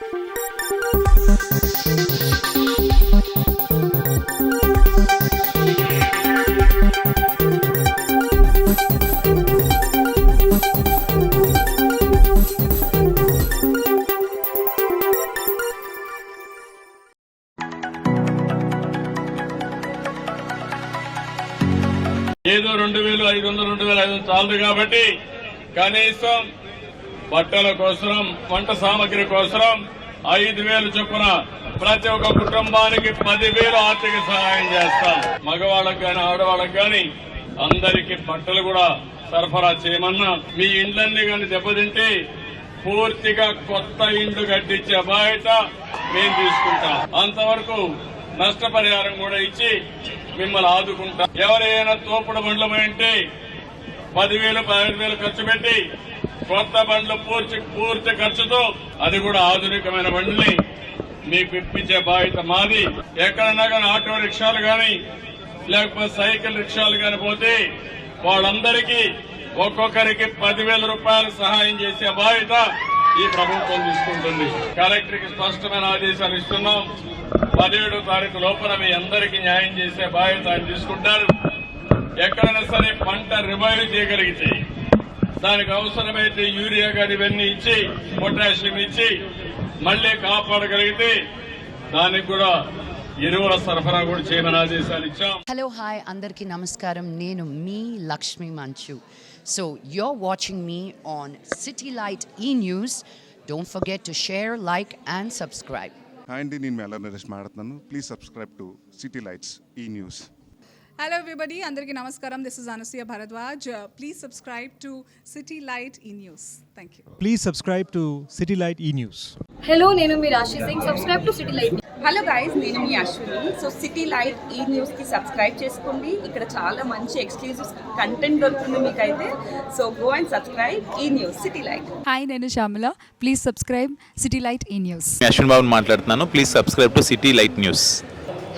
ఏదో 2,500 2,500 చాలదు కాబట్టి కనీసం బట్టల కోసం, వంట సామగ్రి కోసం 5,000 చొప్పున ప్రతి ఒక్క కుటుంబానికి 10,000 ఆర్థిక సహాయం చేస్తాం. మగవాళ్ళకు గాని ఆడవాళ్ళకు గాని అందరికీ బట్టలు కూడా సరఫరా చేయమన్నా. మీ ఇండ్లన్నీ గాని దెబ్బతింటే పూర్తిగా కొత్త ఇండ్లు కట్టించే బాధ్యత మేము తీసుకుంటాం. అంతవరకు నష్టపరిహారం కూడా ఇచ్చి మిమ్మల్ని ఆదుకుంటాం. ఎవరైనా తోపుడు బండ్లు ఉంటే 10,000 15,000 ఖర్చు పెట్టి కొత్త బండ్లు పూర్తి ఖర్చుతో, అది కూడా ఆధునికమైన బండ్లని మీకు ఇప్పించే బాధ్యత మాది. ఎక్కడన్నా కానీ ఆటో రిక్షాలు గాని లేకపోతే సైకిల్ రిక్షాలు గాని పోతే వాళ్ళందరికీ ఒక్కొక్కరికి 10,000 రూపాయలు సహాయం చేసే బాధ్యత ఈ ప్రభుత్వం తీసుకుంటుంది. కలెక్టర్ కి స్పష్టమైన ఆదేశాలు ఇస్తున్నాం. 17వ తారీఖు లోపల మీ అందరికీ న్యాయం చేసే బాధ్యత ఆయన తీసుకుంటారు. ఎక్కడైనా సరే పంట రివైవ్ చేయగలిగితే దానికి అవసరమైతే యూరియా గాని ఇవన్నీ ఇచ్చి పొటాషియం ఇచ్చి మళ్లీ కాపాడగలిగితే దానికి కూడా ఎరువుల సరఫరా కూడా చేయమని ఆదేశాలు ఇచ్చాం. హలో హాయ్ అందరికీ నమస్కారం. నేను మీ లక్ష్మి మంచు. So you're watching me on City Light E-News. Don't forget to share, like and subscribe. Hi అండి, నేను మెల్ల నరేష్ మాట్లాడుతున్నాను. Please subscribe to city lights ఈ news. Hello everybody, Andarki Namaskaram. This is Anasuya Bharadwaj. Please subscribe to City Light E-News. Thank you. Please subscribe to City Light E-News. Hello, నేను మీ రాశి Singh. Subscribe to city light. Hello guys, నేను మీ Ashwini. So city light ఈ న్యూస్కి subscribe చేసుకోండి. ఇక్కడ చాలా మంచి exclusive content దొరుకుతుంది మీకైతే. సో గో అండ్ సబ్స్క్రైబ్ ఈ న్యూస్ సిటీ లైట్. హాయ్, నేను Shyamala. Please subscribe city light ఈ న్యూస్. అశ్విన్ బాబు మాట్లాడుతున్నాను. Please subscribe to city light news.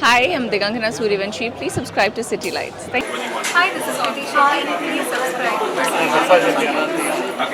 Hi, I'm Digangana Suryavanshi. Please subscribe to City Lights. Thank you. Hi, this is Kritisha. Please subscribe to